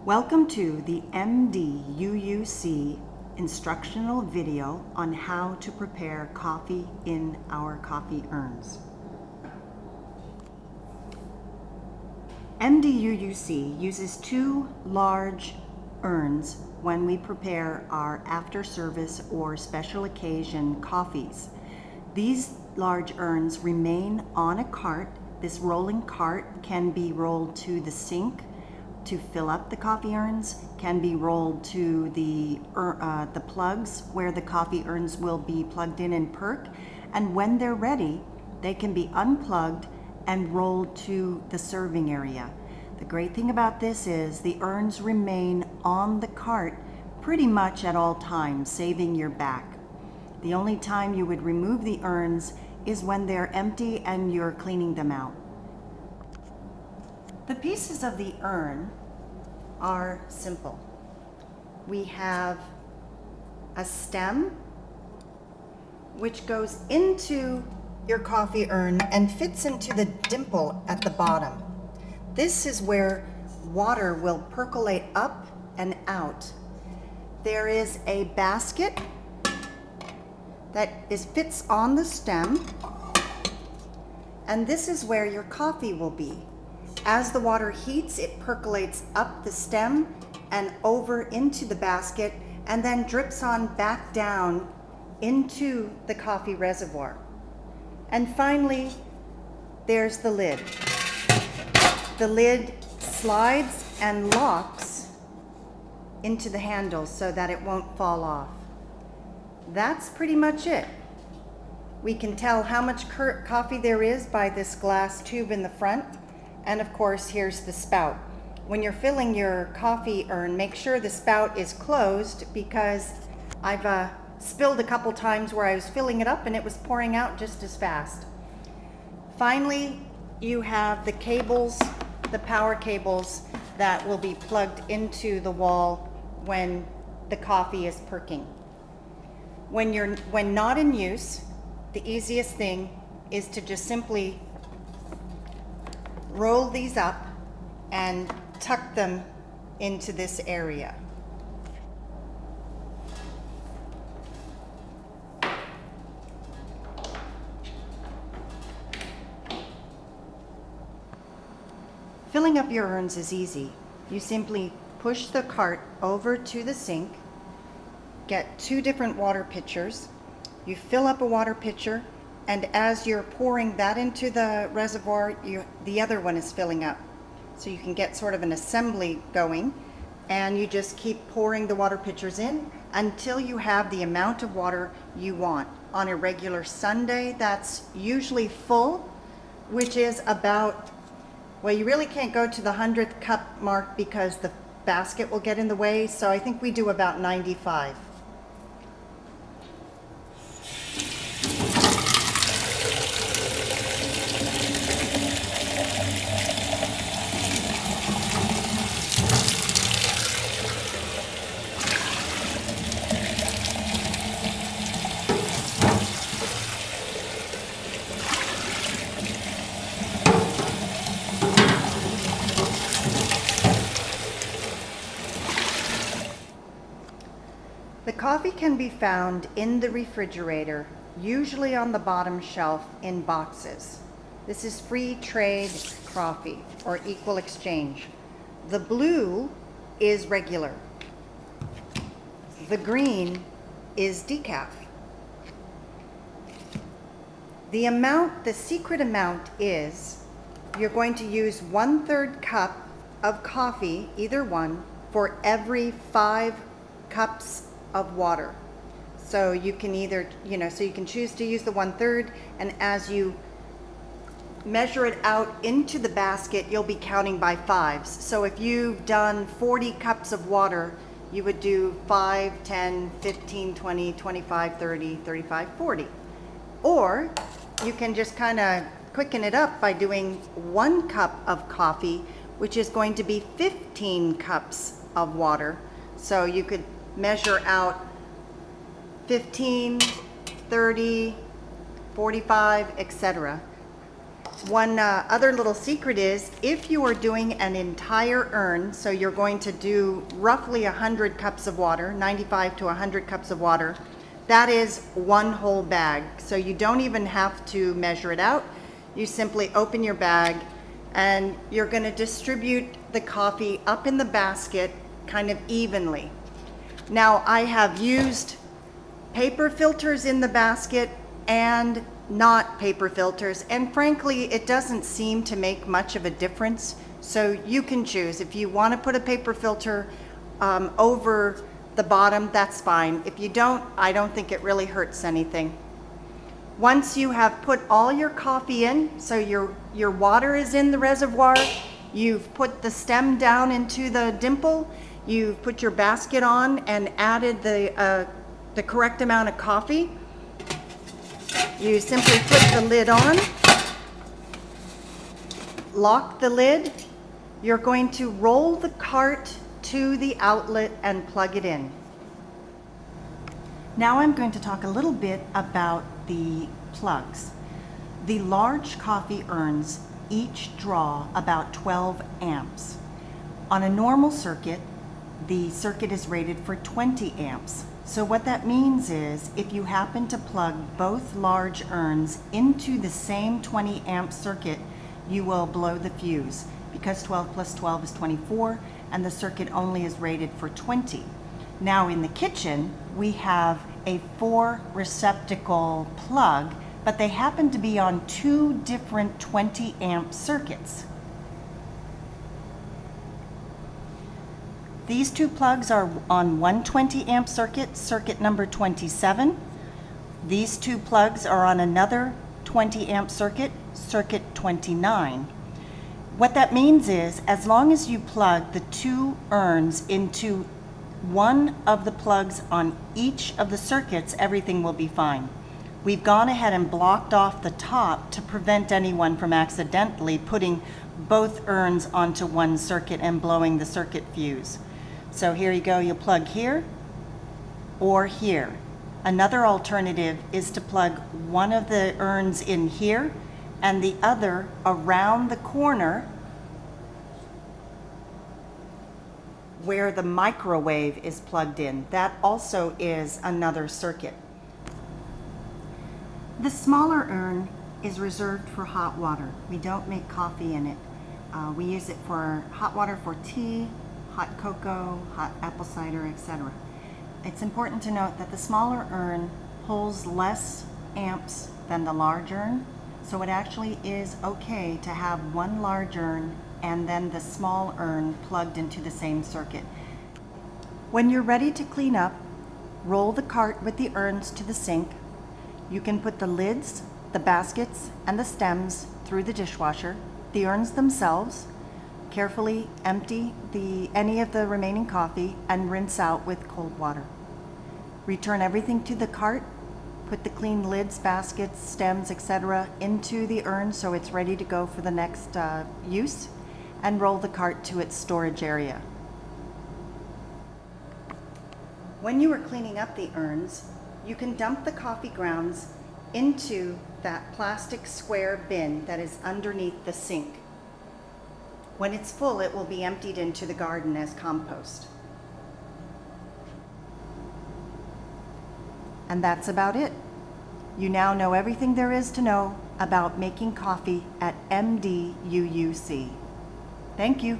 Welcome to the MDUUC instructional video on how to prepare coffee in our coffee urns. MDUUC uses two large urns when we prepare our after-service or special occasion coffees. These large urns remain on a cart. This rolling cart can be rolled to the sink to fill up the coffee urns, can be rolled to the plugs where the coffee urns will be plugged in and perk, and when they're ready, they can be unplugged and rolled to the serving area. The great thing about this is the urns remain on the cart pretty much at all times, saving your back. The only time you would remove the urns is when they're empty and you're cleaning them out. The pieces of the urn are simple. We have a stem which goes into your coffee urn and fits into the dimple at the bottom. This is where water will percolate up and out. There is a basket that fits on the stem, and this is where your coffee will be. As the water heats, it percolates up the stem and over into the basket and then drips on back down into the coffee reservoir. And finally, there's the lid. The lid slides and locks into the handle so that it won't fall off. That's pretty much it. We can tell how much coffee there is by this glass tube in the front. And of course, here's the spout. When you're filling your coffee urn, make sure the spout is closed, because I've spilled a couple times where I was filling it up and it was pouring out just as fast. Finally, you have the cables, the power cables that will be plugged into the wall when the coffee is perking. When not in use, the easiest thing is to just simply roll these up and tuck them into this area. Filling up your urns is easy. You simply push the cart over to the sink, get two different water pitchers, you fill up a water pitcher, and as you're pouring that into the reservoir, the other one is filling up. So you can get sort of an assembly going, and you just keep pouring the water pitchers in until you have the amount of water you want. On a regular Sunday, that's usually full, which is about, well, you really can't go to the 100th cup mark because the basket will get in the way, so I think we do about 95. The coffee can be found in the refrigerator, usually on the bottom shelf in boxes. This is free trade coffee or equal exchange. The blue is regular. The green is decaf. The secret amount is you're going to use 1/3 cup of coffee, either one, for every 5 cups of water. So you can either, so you can choose to use the 1/3, and as you measure it out into the basket, you'll be counting by fives. So if you've done 40 cups of water, you would do 5, 10, 15, 20, 25, 30, 35, 40. Or you can just kind of quicken it up by doing 1 cup of coffee, which is going to be 15 cups of water. So you could measure out 15, 30, 45, etc. One other little secret is if you are doing an entire urn, so you're going to do roughly 100 cups of water, 95 to 100 cups of water, that is one whole bag. So you don't even have to measure it out. You simply open your bag and you're going to distribute the coffee up in the basket kind of evenly. Now I have used paper filters in the basket and not paper filters, and frankly it doesn't seem to make much of a difference, so you can choose. If you want to put a paper filter over the bottom, that's fine. If you don't, I don't think it really hurts anything. Once you have put all your coffee in, so your water is in the reservoir, you've put the stem down into the dimple, you've put your basket on and added the correct amount of coffee, you simply put the lid on, lock the lid. You're going to roll the cart to the outlet and plug it in. Now I'm going to talk a little bit about the plugs. The large coffee urns each draw about 12 amps. On a normal circuit, the circuit is rated for 20 amps. So what that means is if you happen to plug both large urns into the same 20 amp circuit, you will blow the fuse because 12 plus 12 is 24 and the circuit only is rated for 20. Now in the kitchen, we have a 4 receptacle plug, but they happen to be on 2 different 20 amp circuits. These 2 plugs are on one 20 amp circuit, circuit number 27. These 2 plugs are on another 20 amp circuit, circuit 29. What that means is as long as you plug the 2 urns into one of the plugs on each of the circuits, everything will be fine. We've gone ahead and blocked off the top to prevent anyone from accidentally putting both urns onto one circuit and blowing the circuit fuse. So here you go, you'll plug here or here. Another alternative is to plug one of the urns in here and the other around the corner where the microwave is plugged in. That also is another circuit. The smaller urn is reserved for hot water. We don't make coffee in it. We use it for hot water for tea, hot cocoa, hot apple cider, etc. It's important to note that the smaller urn pulls less amps than the large urn, so it actually is okay to have one large urn and then the small urn plugged into the same circuit. When you're ready to clean up, roll the cart with the urns to the sink. You can put the lids, the baskets, and the stems through the dishwasher. The urns themselves, carefully empty any of the remaining coffee and rinse out with cold water. Return everything to the cart, put the clean lids, baskets, stems, etc. into the urn so it's ready to go for the next use, and roll the cart to its storage area. When you are cleaning up the urns, you can dump the coffee grounds into that plastic square bin that is underneath the sink. When it's full, it will be emptied into the garden as compost. And that's about it. You now know everything there is to know about making coffee at MDUUC. Thank you.